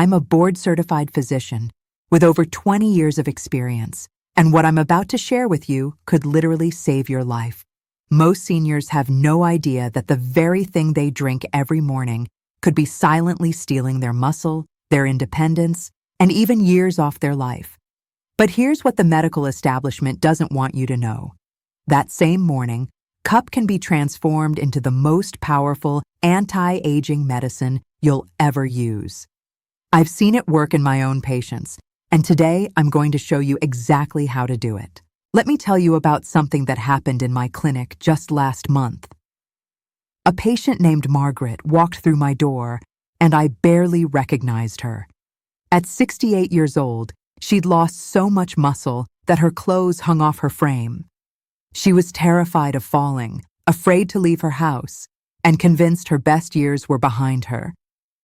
I'm a board-certified physician with over 20 years of experience, and what I'm about to share with you could literally save your life. Most seniors have no idea that the very thing they drink every morning could be silently stealing their muscle, their independence, and even years off their life. But here's what the medical establishment doesn't want you to know. That same morning, cup can be transformed into the most powerful anti-aging medicine you'll ever use. I've seen it work in my own patients, and today I'm going to show you exactly how to do it. Let me tell you about something that happened in my clinic just last month. A patient named Margaret walked through my door, and I barely recognized her. At 68 years old, she'd lost so much muscle that her clothes hung off her frame. She was terrified of falling, afraid to leave her house, and convinced her best years were behind her.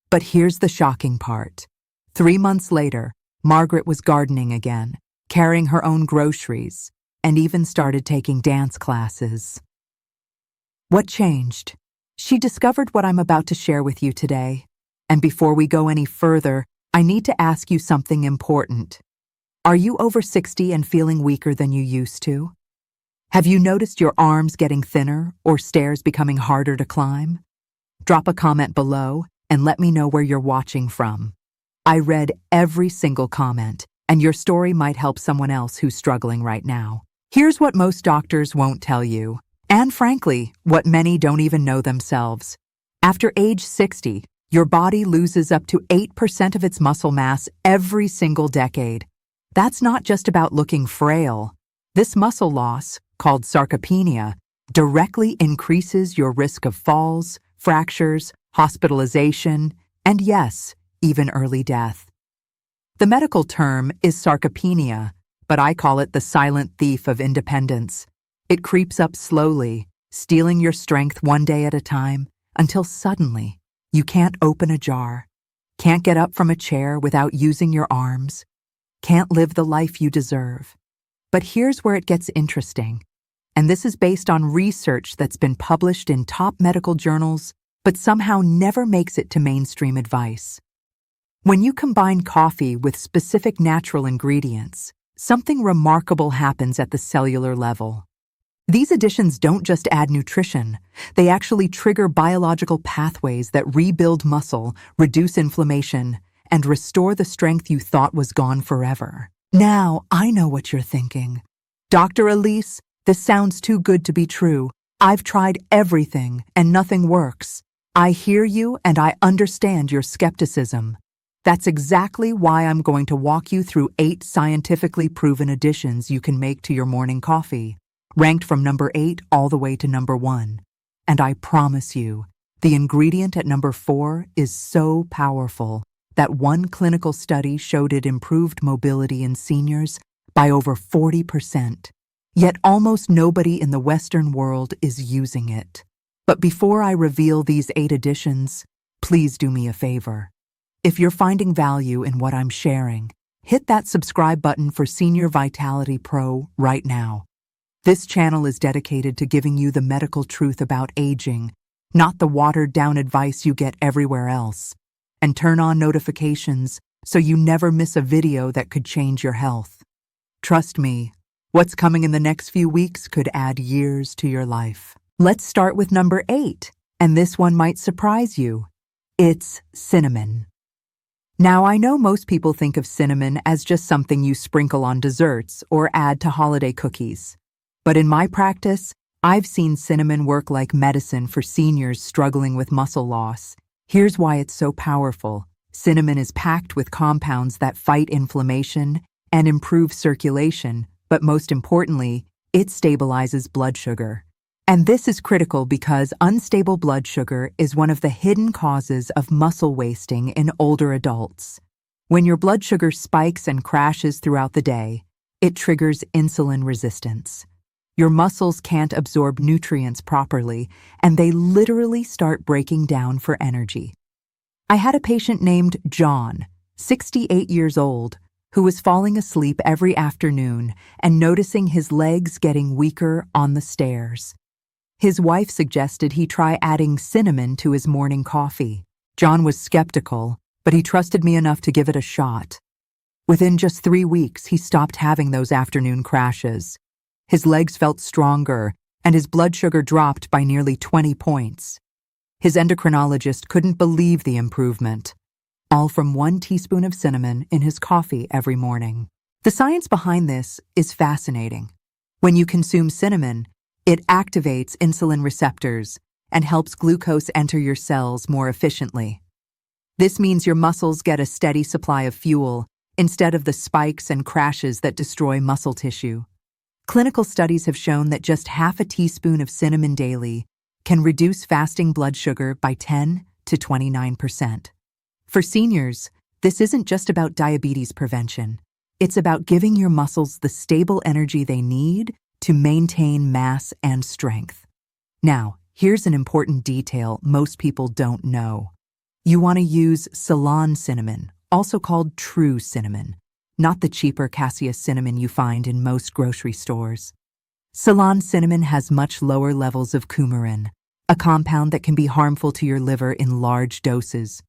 But here's the shocking part. 3 months later, Margaret was gardening again, carrying her own groceries, and even started taking dance classes. What changed? She discovered what I'm about to share with you today. And before we go any further, I need to ask you something important. Are you over 60 and feeling weaker than you used to? Have you noticed your arms getting thinner or stairs becoming harder to climb? Drop a comment below and let me know where you're watching from. I read every single comment, and your story might help someone else who's struggling right now. Here's what most doctors won't tell you, and frankly, what many don't even know themselves. After age 60, your body loses up to 8% of its muscle mass every single decade. That's not just about looking frail. This muscle loss, called sarcopenia, directly increases your risk of falls, fractures, hospitalization, and yes, even early death. The medical term is sarcopenia, but I call it the silent thief of independence. It creeps up slowly, stealing your strength one day at a time, until suddenly you can't open a jar, can't get up from a chair without using your arms, can't live the life you deserve. But here's where it gets interesting, and this is based on research that's been published in top medical journals, but somehow never makes it to mainstream advice. When you combine coffee with specific natural ingredients, something remarkable happens at the cellular level. These additions don't just add nutrition, they actually trigger biological pathways that rebuild muscle, reduce inflammation, and restore the strength you thought was gone forever. Now, I know what you're thinking. Dr. Elise, this sounds too good to be true. I've tried everything and nothing works. I hear you and I understand your skepticism. That's exactly why I'm going to walk you through 8 scientifically proven additions you can make to your morning coffee, ranked from number 8 all the way to number 1. And I promise you, the ingredient at number 4 is so powerful that one clinical study showed it improved mobility in seniors by over 40%. Yet almost nobody in the Western world is using it. But before I reveal these 8 additions, please do me a favor. If you're finding value in what I'm sharing, hit that subscribe button for Senior Vitality Pro right now. This channel is dedicated to giving you the medical truth about aging, not the watered-down advice you get everywhere else. And turn on notifications so you never miss a video that could change your health. Trust me, what's coming in the next few weeks could add years to your life. Let's start with number 8, and this one might surprise you. It's cinnamon. Now, I know most people think of cinnamon as just something you sprinkle on desserts or add to holiday cookies. But in my practice, I've seen cinnamon work like medicine for seniors struggling with muscle loss. Here's why it's so powerful. Cinnamon is packed with compounds that fight inflammation and improve circulation, but most importantly, it stabilizes blood sugar. And this is critical because unstable blood sugar is one of the hidden causes of muscle wasting in older adults. When your blood sugar spikes and crashes throughout the day, it triggers insulin resistance. Your muscles can't absorb nutrients properly, and they literally start breaking down for energy. I had a patient named John, 68 years old, who was falling asleep every afternoon and noticing his legs getting weaker on the stairs. His wife suggested he try adding cinnamon to his morning coffee. John was skeptical, but he trusted me enough to give it a shot. Within just 3 weeks, he stopped having those afternoon crashes. His legs felt stronger, and his blood sugar dropped by nearly 20 points. His endocrinologist couldn't believe the improvement, all from 1 teaspoon of cinnamon in his coffee every morning. The science behind this is fascinating. When you consume cinnamon, it activates insulin receptors and helps glucose enter your cells more efficiently. This means your muscles get a steady supply of fuel instead of the spikes and crashes that destroy muscle tissue. Clinical studies have shown that just half a teaspoon of cinnamon daily can reduce fasting blood sugar by 10 to 29%. For seniors, this isn't just about diabetes prevention. It's about giving your muscles the stable energy they need to maintain mass and strength. Now, here's an important detail most people don't know. You want to use Ceylon cinnamon, also called true cinnamon, not the cheaper cassia cinnamon you find in most grocery stores. Ceylon cinnamon has much lower levels of coumarin, a compound that can be harmful to your liver in large doses.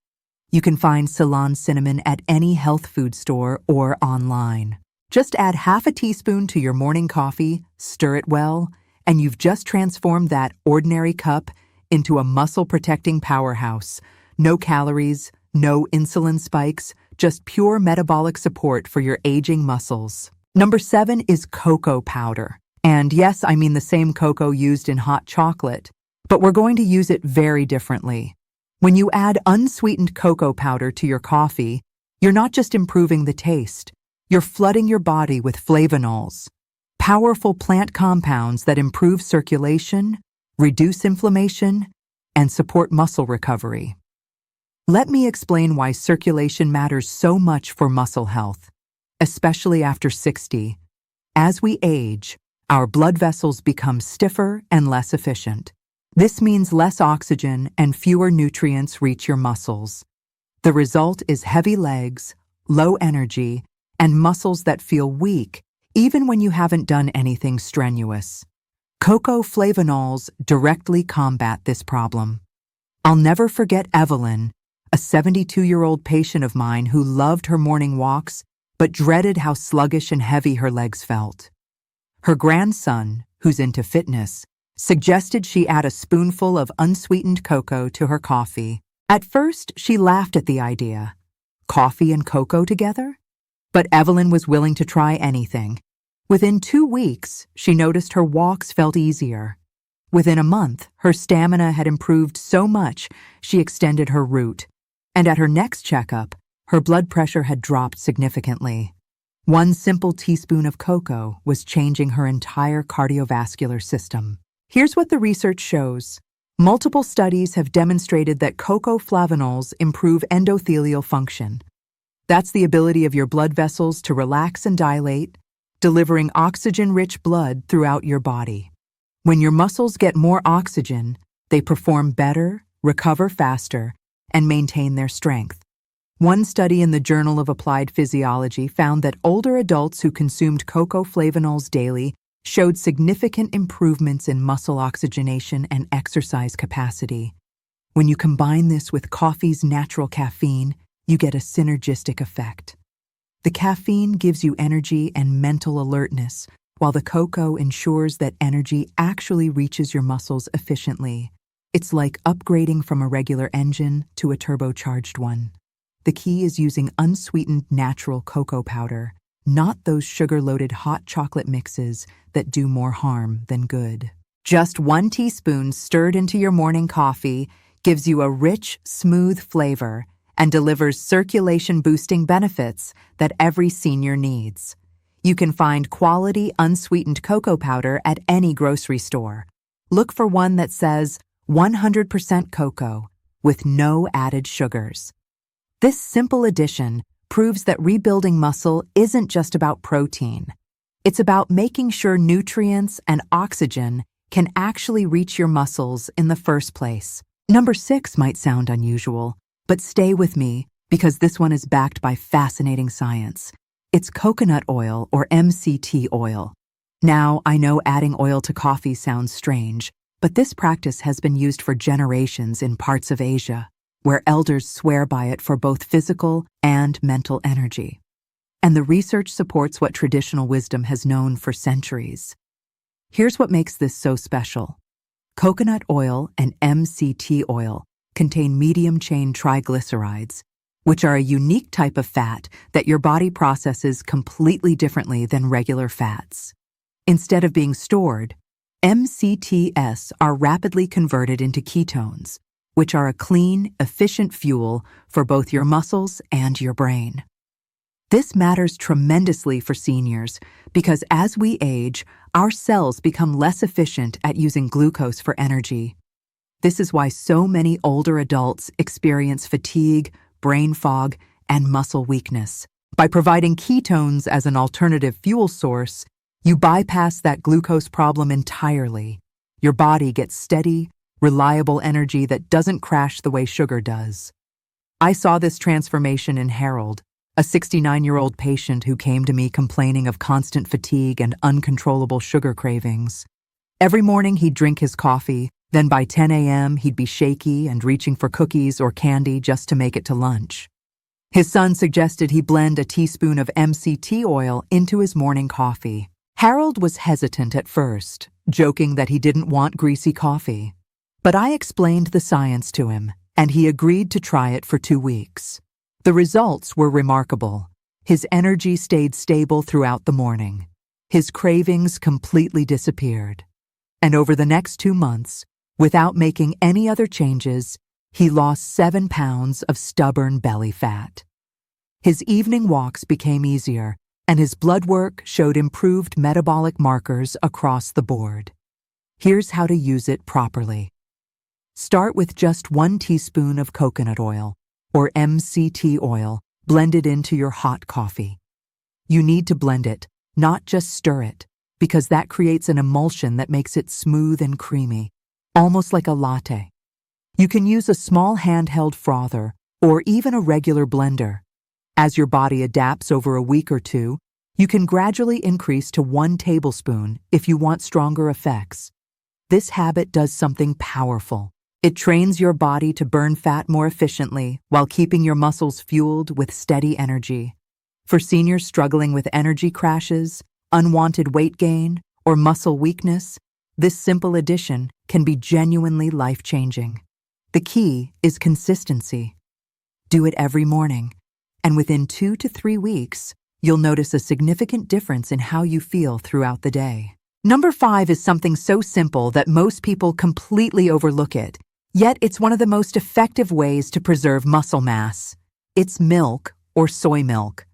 You can find Ceylon cinnamon at any health food store or online. Just add half a teaspoon to your morning coffee, stir it well, and you've just transformed that ordinary cup into a muscle-protecting powerhouse. No calories, no insulin spikes, just pure metabolic support for your aging muscles. Number 7 is cocoa powder. And yes, I mean the same cocoa used in hot chocolate, but we're going to use it very differently. When you add unsweetened cocoa powder to your coffee, you're not just improving the taste, you're flooding your body with flavonols, powerful plant compounds that improve circulation, reduce inflammation, and support muscle recovery. Let me explain why circulation matters so much for muscle health, especially after 60. As we age, our blood vessels become stiffer and less efficient. This means less oxygen and fewer nutrients reach your muscles. The result is heavy legs, low energy, and muscles that feel weak even when you haven't done anything strenuous. Cocoa flavonols directly combat this problem. I'll never forget Evelyn, a 72-year-old patient of mine who loved her morning walks but dreaded how sluggish and heavy her legs felt. Her grandson, who's into fitness, suggested she add a spoonful of unsweetened cocoa to her coffee. At first, she laughed at the idea. Coffee and cocoa together? But Evelyn was willing to try anything. Within 2 weeks, she noticed her walks felt easier. Within a month, her stamina had improved so much she extended her route. And at her next checkup, her blood pressure had dropped significantly. 1 simple teaspoon of cocoa was changing her entire cardiovascular system. Here's what the research shows. Multiple studies have demonstrated that cocoa flavonols improve endothelial function. That's the ability of your blood vessels to relax and dilate, delivering oxygen-rich blood throughout your body. When your muscles get more oxygen, they perform better, recover faster, and maintain their strength. One study in the Journal of Applied Physiology found that older adults who consumed cocoa flavonols daily showed significant improvements in muscle oxygenation and exercise capacity. When you combine this with coffee's natural caffeine, you get a synergistic effect. The caffeine gives you energy and mental alertness, while the cocoa ensures that energy actually reaches your muscles efficiently. It's like upgrading from a regular engine to a turbocharged one. The key is using unsweetened natural cocoa powder, not those sugar-loaded hot chocolate mixes that do more harm than good. Just 1 teaspoon stirred into your morning coffee gives you a rich, smooth flavor and delivers circulation-boosting benefits that every senior needs. You can find quality, unsweetened cocoa powder at any grocery store. Look for one that says 100% cocoa with no added sugars. This simple addition proves that rebuilding muscle isn't just about protein. It's about making sure nutrients and oxygen can actually reach your muscles in the first place. Number 6 might sound unusual, but stay with me because this one is backed by fascinating science. It's coconut oil, or MCT oil. Now, I know adding oil to coffee sounds strange, but this practice has been used for generations in parts of Asia. where elders swear by it for both physical and mental energy. And the research supports what traditional wisdom has known for centuries. Here's what makes this so special. Coconut oil and MCT oil contain medium-chain triglycerides, which are a unique type of fat that your body processes completely differently than regular fats. Instead of being stored, MCTs are rapidly converted into ketones, which are a clean, efficient fuel for both your muscles and your brain. This matters tremendously for seniors because as we age, our cells become less efficient at using glucose for energy. This is why so many older adults experience fatigue, brain fog, and muscle weakness. By providing ketones as an alternative fuel source, you bypass that glucose problem entirely. Your body gets steady, reliable energy that doesn't crash the way sugar does. I saw this transformation in Harold, a 69-year-old patient who came to me complaining of constant fatigue and uncontrollable sugar cravings. Every morning he'd drink his coffee, then by 10 a.m. he'd be shaky and reaching for cookies or candy just to make it to lunch. His son suggested he blend a teaspoon of MCT oil into his morning coffee. Harold was hesitant at first, joking that he didn't want greasy coffee. But I explained the science to him, and he agreed to try it for 2 weeks. The results were remarkable. His energy stayed stable throughout the morning. His cravings completely disappeared. And over the next 2 months, without making any other changes, he lost 7 pounds of stubborn belly fat. His evening walks became easier, and his blood work showed improved metabolic markers across the board. Here's how to use it properly. Start with just 1 teaspoon of coconut oil, or MCT oil, blended into your hot coffee. You need to blend it, not just stir it, because that creates an emulsion that makes it smooth and creamy, almost like a latte. You can use a small handheld frother, or even a regular blender. As your body adapts over a week or 2, you can gradually increase to 1 tablespoon if you want stronger effects. This habit does something powerful. It trains your body to burn fat more efficiently while keeping your muscles fueled with steady energy. For seniors struggling with energy crashes, unwanted weight gain, or muscle weakness, this simple addition can be genuinely life-changing. The key is consistency. Do it every morning, and within 2 to 3 weeks, you'll notice a significant difference in how you feel throughout the day. Number 5 is something so simple that most people completely overlook it. Yet it's one of the most effective ways to preserve muscle mass. It's milk or soy milk.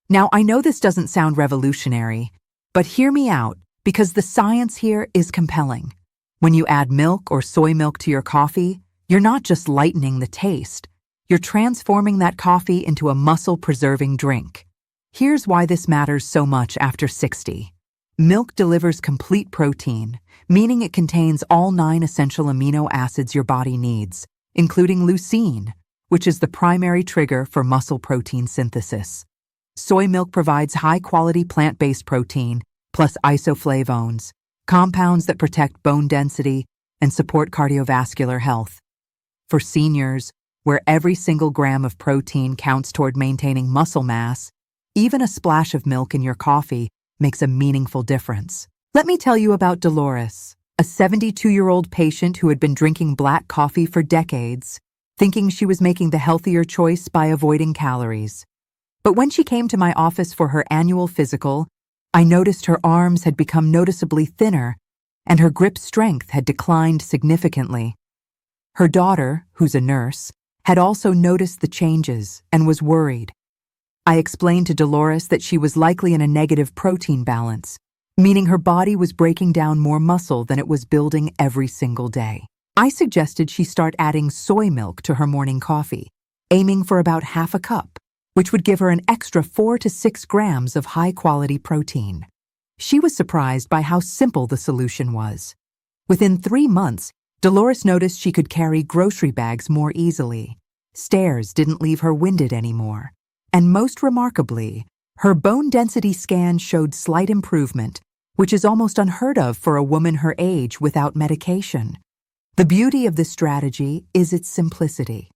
Now, I know this doesn't sound revolutionary, but hear me out because the science here is compelling. When you add milk or soy milk to your coffee, you're not just lightening the taste. You're transforming that coffee into a muscle-preserving drink. Here's why this matters so much after 60. Milk delivers complete protein, meaning it contains all 9 essential amino acids your body needs, including leucine, which is the primary trigger for muscle protein synthesis. Soy milk provides high-quality plant-based protein, plus isoflavones, compounds that protect bone density and support cardiovascular health. For seniors, where every single gram of protein counts toward maintaining muscle mass, even a splash of milk in your coffee makes a meaningful difference. Let me tell you about Dolores, a 72-year-old patient who had been drinking black coffee for decades, thinking she was making the healthier choice by avoiding calories. But when she came to my office for her annual physical, I noticed her arms had become noticeably thinner, and her grip strength had declined significantly. Her daughter, who's a nurse, had also noticed the changes and was worried. I explained to Dolores that she was likely in a negative protein balance, meaning her body was breaking down more muscle than it was building every single day. I suggested she start adding soy milk to her morning coffee, aiming for about half a cup, which would give her an extra 4 to 6 grams of high-quality protein. She was surprised by how simple the solution was. Within 3 months, Dolores noticed she could carry grocery bags more easily. Stairs didn't leave her winded anymore. And most remarkably, her bone density scan showed slight improvement, which is almost unheard of for a woman her age without medication. The beauty of this strategy is its simplicity.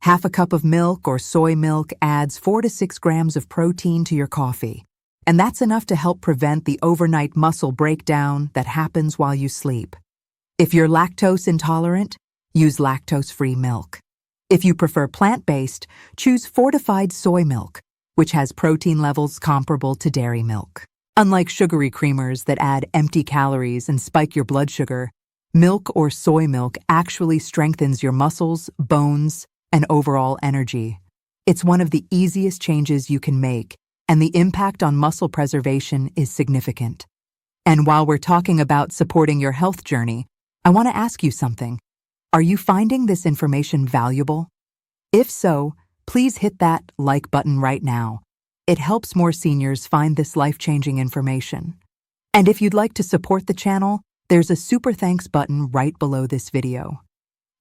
Half a cup of milk or soy milk adds 4 to 6 grams of protein to your coffee, and that's enough to help prevent the overnight muscle breakdown that happens while you sleep. If you're lactose intolerant, use lactose-free milk. If you prefer plant-based, choose fortified soy milk, which has protein levels comparable to dairy milk. Unlike sugary creamers that add empty calories and spike your blood sugar, milk or soy milk actually strengthens your muscles, bones, and overall energy. It's one of the easiest changes you can make, and the impact on muscle preservation is significant. And while we're talking about supporting your health journey, I want to ask you something. Are you finding this information valuable? If so, please hit that like button right now. It helps more seniors find this life-changing information. And if you'd like to support the channel, there's a super thanks button right below this video.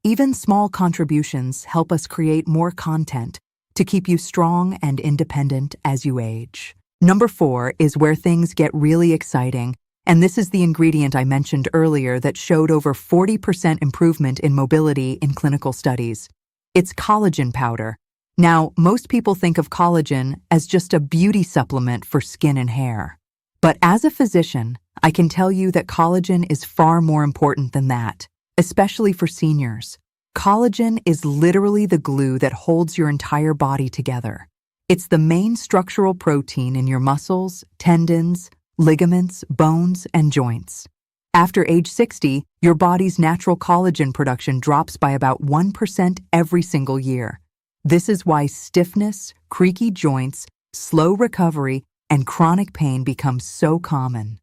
Even small contributions help us create more content to keep you strong and independent as you age. Number 4 is where things get really exciting, and this is the ingredient I mentioned earlier that showed over 40% improvement in mobility in clinical studies. It's collagen powder. Now, most people think of collagen as just a beauty supplement for skin and hair. But as a physician, I can tell you that collagen is far more important than that, especially for seniors. Collagen is literally the glue that holds your entire body together. It's the main structural protein in your muscles, tendons, ligaments, bones, and joints. After age 60, your body's natural collagen production drops by about 1% every single year. This is why stiffness, creaky joints, slow recovery, and chronic pain become so common.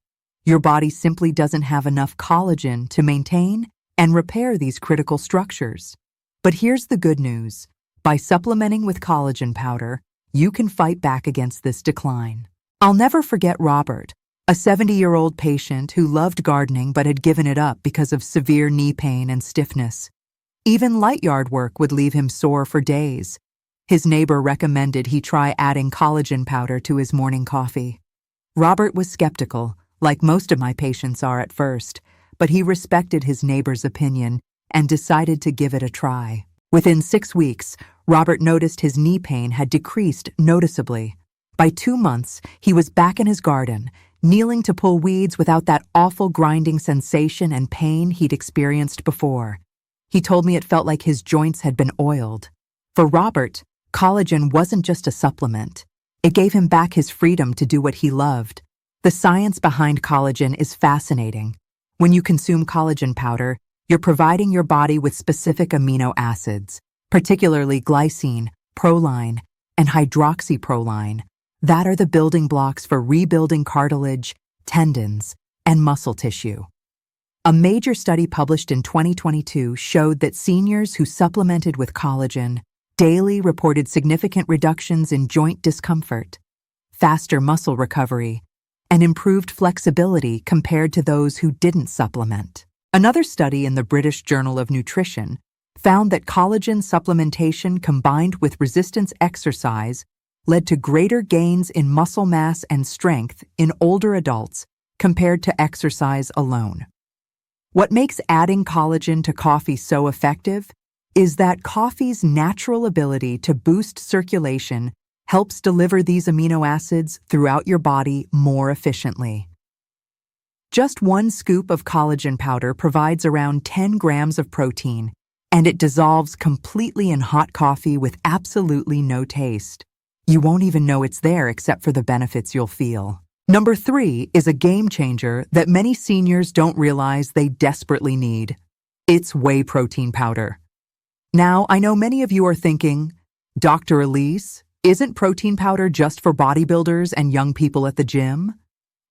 Your body simply doesn't have enough collagen to maintain and repair these critical structures. But here's the good news. By supplementing with collagen powder, you can fight back against this decline. I'll never forget Robert, a 70-year-old patient who loved gardening but had given it up because of severe knee pain and stiffness. Even light yard work would leave him sore for days. His neighbor recommended he try adding collagen powder to his morning coffee. Robert was skeptical, like most of my patients are at first, but he respected his neighbor's opinion and decided to give it a try. Within 6 weeks, Robert noticed his knee pain had decreased noticeably. By 2 months, he was back in his garden, kneeling to pull weeds without that awful grinding sensation and pain he'd experienced before. He told me it felt like his joints had been oiled. For Robert, collagen wasn't just a supplement. It gave him back his freedom to do what he loved. The science behind collagen is fascinating. When you consume collagen powder, you're providing your body with specific amino acids, particularly glycine, proline, and hydroxyproline, that are the building blocks for rebuilding cartilage, tendons, and muscle tissue. A major study published in 2022 showed that seniors who supplemented with collagen daily reported significant reductions in joint discomfort, faster muscle recovery, and improved flexibility compared to those who didn't supplement. Another study in the British Journal of Nutrition found that collagen supplementation combined with resistance exercise led to greater gains in muscle mass and strength in older adults compared to exercise alone. What makes adding collagen to coffee so effective is that coffee's natural ability to boost circulation helps deliver these amino acids throughout your body more efficiently. Just 1 scoop of collagen powder provides around 10 grams of protein, and it dissolves completely in hot coffee with absolutely no taste. You won't even know it's there except for the benefits you'll feel. Number 3 is a game changer that many seniors don't realize they desperately need. It's whey protein powder. Now, I know many of you are thinking, Dr. Elise, isn't protein powder just for bodybuilders and young people at the gym?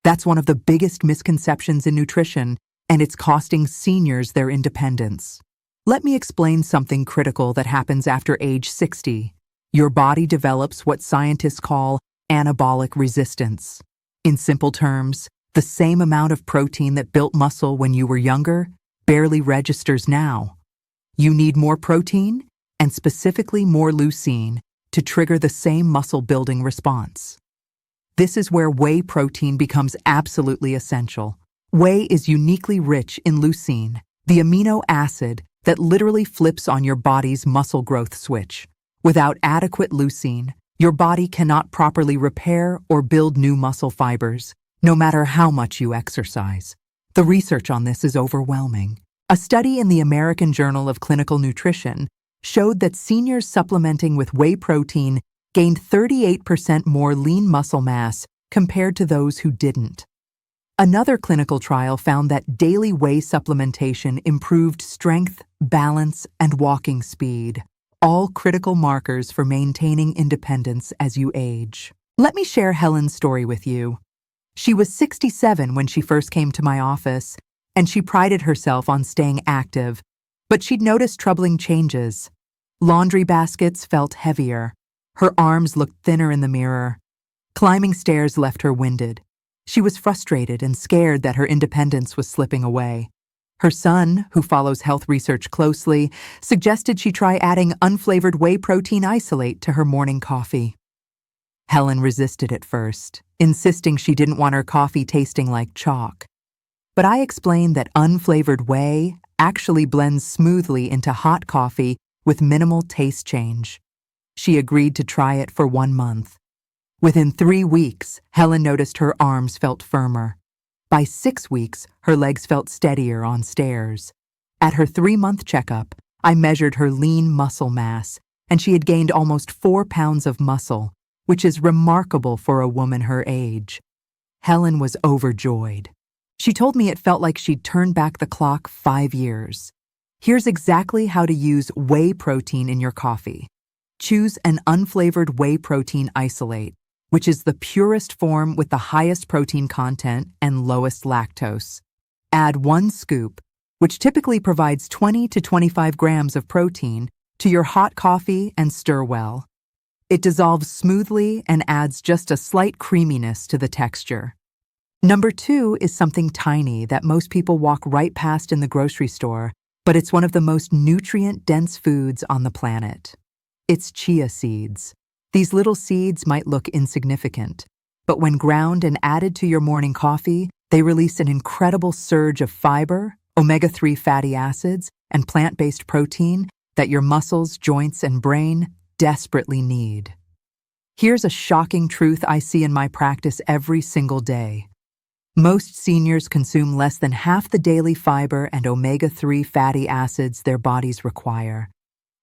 That's one of the biggest misconceptions in nutrition, and it's costing seniors their independence. Let me explain something critical that happens after age 60. Your body develops what scientists call anabolic resistance. In simple terms, the same amount of protein that built muscle when you were younger barely registers now. You need more protein, and specifically more leucine, to trigger the same muscle-building response. This is where whey protein becomes absolutely essential. Whey is uniquely rich in leucine, the amino acid that literally flips on your body's muscle growth switch. Without adequate leucine, your body cannot properly repair or build new muscle fibers, no matter how much you exercise. The research on this is overwhelming. A study in the American Journal of Clinical Nutrition showed that seniors supplementing with whey protein gained 38% more lean muscle mass compared to those who didn't. Another clinical trial found that daily whey supplementation improved strength, balance, and walking speed, all critical markers for maintaining independence as you age. Let me share Helen's story with you. She was 67 when she first came to my office, and she prided herself on staying active, but she'd noticed troubling changes. Laundry baskets felt heavier. Her arms looked thinner in the mirror. Climbing stairs left her winded. She was frustrated and scared that her independence was slipping away. Her son, who follows health research closely, suggested she try adding unflavored whey protein isolate to her morning coffee. Helen resisted at first, insisting she didn't want her coffee tasting like chalk. But I explained that unflavored whey actually blends smoothly into hot coffee with minimal taste change. She agreed to try it for 1 month. Within 3 weeks, Helen noticed her arms felt firmer. By 6 weeks, her legs felt steadier on stairs. At her 3-month checkup, I measured her lean muscle mass, and she had gained almost 4 pounds of muscle, which is remarkable for a woman her age. Helen was overjoyed. She told me it felt like she'd turned back the clock 5 years. Here's exactly how to use whey protein in your coffee. Choose an unflavored whey protein isolate, which is the purest form with the highest protein content and lowest lactose. Add 1 scoop, which typically provides 20 to 25 grams of protein, to your hot coffee and stir well. It dissolves smoothly and adds just a slight creaminess to the texture. Number 2 is something tiny that most people walk right past in the grocery store, but it's one of the most nutrient-dense foods on the planet. It's chia seeds. These little seeds might look insignificant, but when ground and added to your morning coffee, they release an incredible surge of fiber, omega-3 fatty acids, and plant-based protein that your muscles, joints, and brain desperately need. Here's a shocking truth I see in my practice every single day. Most seniors consume less than half the daily fiber and omega-3 fatty acids their bodies require.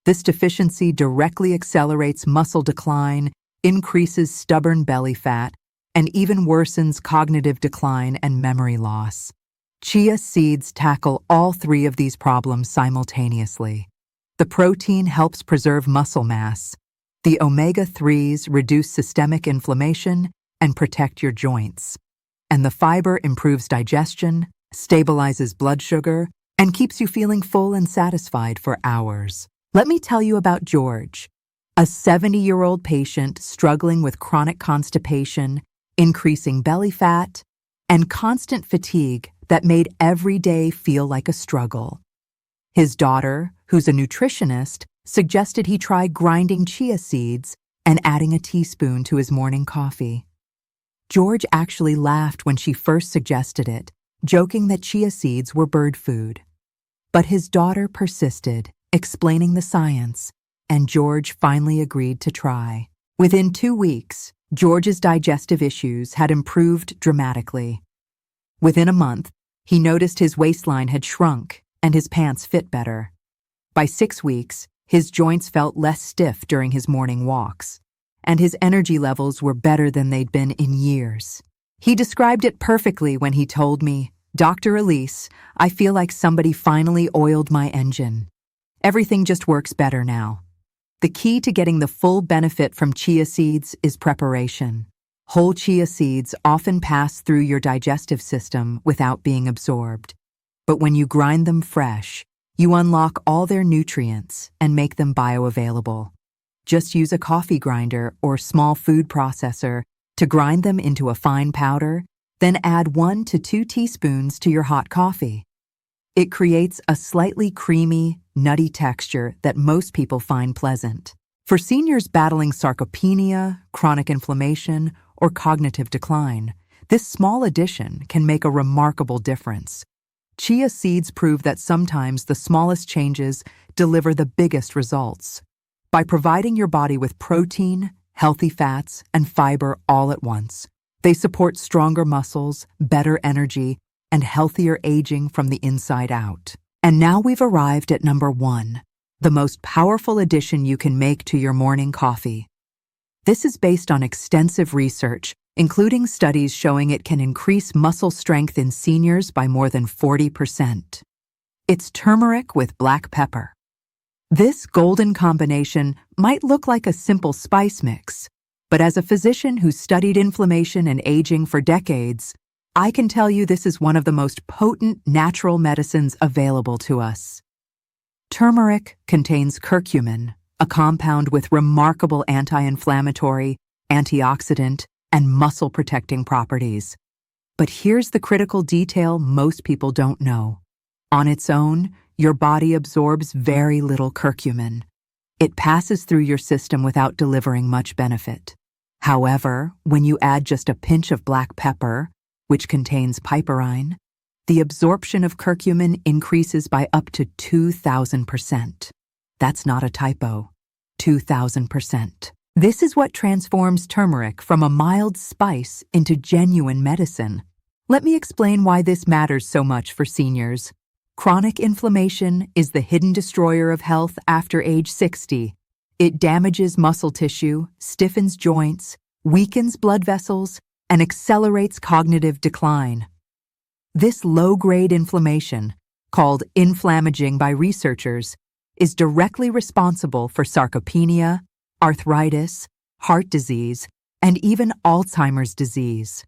This deficiency directly accelerates muscle decline, increases stubborn belly fat, and even worsens cognitive decline and memory loss. Chia seeds tackle all 3 of these problems simultaneously. The protein helps preserve muscle mass. The omega-3s reduce systemic inflammation and protect your joints. And the fiber improves digestion, stabilizes blood sugar, and keeps you feeling full and satisfied for hours. Let me tell you about George, a 70-year-old patient struggling with chronic constipation, increasing belly fat, and constant fatigue that made every day feel like a struggle. His daughter, who's a nutritionist, suggested he try grinding chia seeds and adding a teaspoon to his morning coffee. George actually laughed when she first suggested it, joking that chia seeds were bird food. But his daughter persisted, explaining the science, and George finally agreed to try. Within 2 weeks, George's digestive issues had improved dramatically. Within a month, he noticed his waistline had shrunk and his pants fit better. By 6 weeks, his joints felt less stiff during his morning walks, and his energy levels were better than they'd been in years. He described it perfectly when he told me, "Dr. Elise, I feel like somebody finally oiled my engine. Everything just works better now." The key to getting the full benefit from chia seeds is preparation. Whole chia seeds often pass through your digestive system without being absorbed. But when you grind them fresh, you unlock all their nutrients and make them bioavailable. Just use a coffee grinder or small food processor to grind them into a fine powder, then add 1 to 2 teaspoons to your hot coffee. It creates a slightly creamy, nutty texture that most people find pleasant. For seniors battling sarcopenia, chronic inflammation, or cognitive decline, this small addition can make a remarkable difference. Chia seeds prove that sometimes the smallest changes deliver the biggest results. by providing your body with protein, healthy fats, and fiber all at once. They support stronger muscles, better energy, and healthier aging from the inside out. And now we've arrived at number 1, the most powerful addition you can make to your morning coffee. This is based on extensive research, including studies showing it can increase muscle strength in seniors by more than 40%. It's turmeric with black pepper. This golden combination might look like a simple spice mix, but as a physician who studied inflammation and aging for decades, I can tell you this is one of the most potent natural medicines available to us. Turmeric contains curcumin, a compound with remarkable anti-inflammatory, antioxidant, and muscle-protecting properties. But here's the critical detail most people don't know. On its own, your body absorbs very little curcumin. It passes through your system without delivering much benefit. However, when you add just a pinch of black pepper, which contains piperine, the absorption of curcumin increases by up to 2,000%. That's not a typo. 2,000%. This is what transforms turmeric from a mild spice into genuine medicine. Let me explain why this matters so much for seniors. Chronic inflammation is the hidden destroyer of health after age 60. It damages muscle tissue, stiffens joints, weakens blood vessels, and accelerates cognitive decline. This low-grade inflammation, called inflammaging by researchers, is directly responsible for sarcopenia, arthritis, heart disease, and even Alzheimer's disease.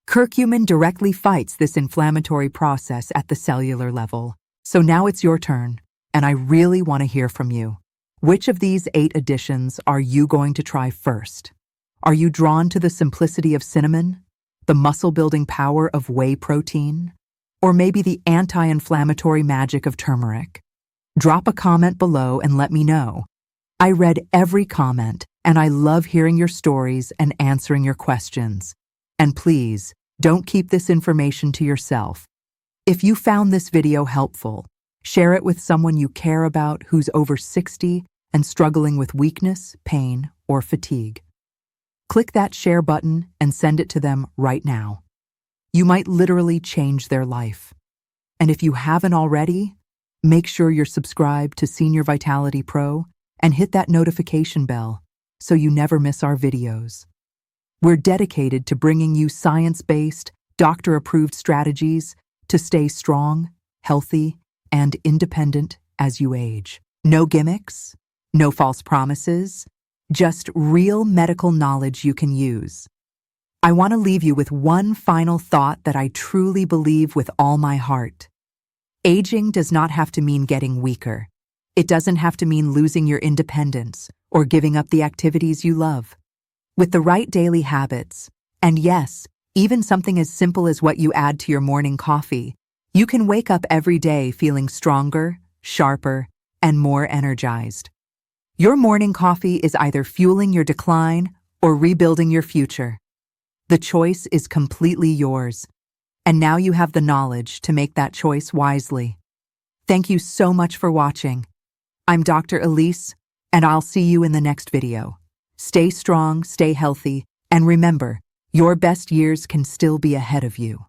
Curcumin directly fights this inflammatory process at the cellular level. So now it's your turn, and I really want to hear from you. Which of these 8 additions are you going to try first? Are you drawn to the simplicity of cinnamon, the muscle-building power of whey protein, or maybe the anti-inflammatory magic of turmeric? Drop a comment below and let me know. I read every comment, and I love hearing your stories and answering your questions. And please, don't keep this information to yourself. If you found this video helpful, share it with someone you care about who's over 60 and struggling with weakness, pain, or fatigue. Click that share button and send it to them right now. You might literally change their life. And if you haven't already, make sure you're subscribed to Senior Vitality Pro and hit that notification bell so you never miss our videos. We're dedicated to bringing you science-based, doctor-approved strategies to stay strong, healthy, and independent as you age. No gimmicks, no false promises, just real medical knowledge you can use. I want to leave you with one final thought that I truly believe with all my heart. Aging does not have to mean getting weaker. It doesn't have to mean losing your independence or giving up the activities you love. With the right daily habits, and yes, even something as simple as what you add to your morning coffee, you can wake up every day feeling stronger, sharper, and more energized. Your morning coffee is either fueling your decline or rebuilding your future. The choice is completely yours, and now you have the knowledge to make that choice wisely. Thank you so much for watching. I'm Dr. Elise, and I'll see you in the next video. Stay strong, stay healthy, and remember, your best years can still be ahead of you.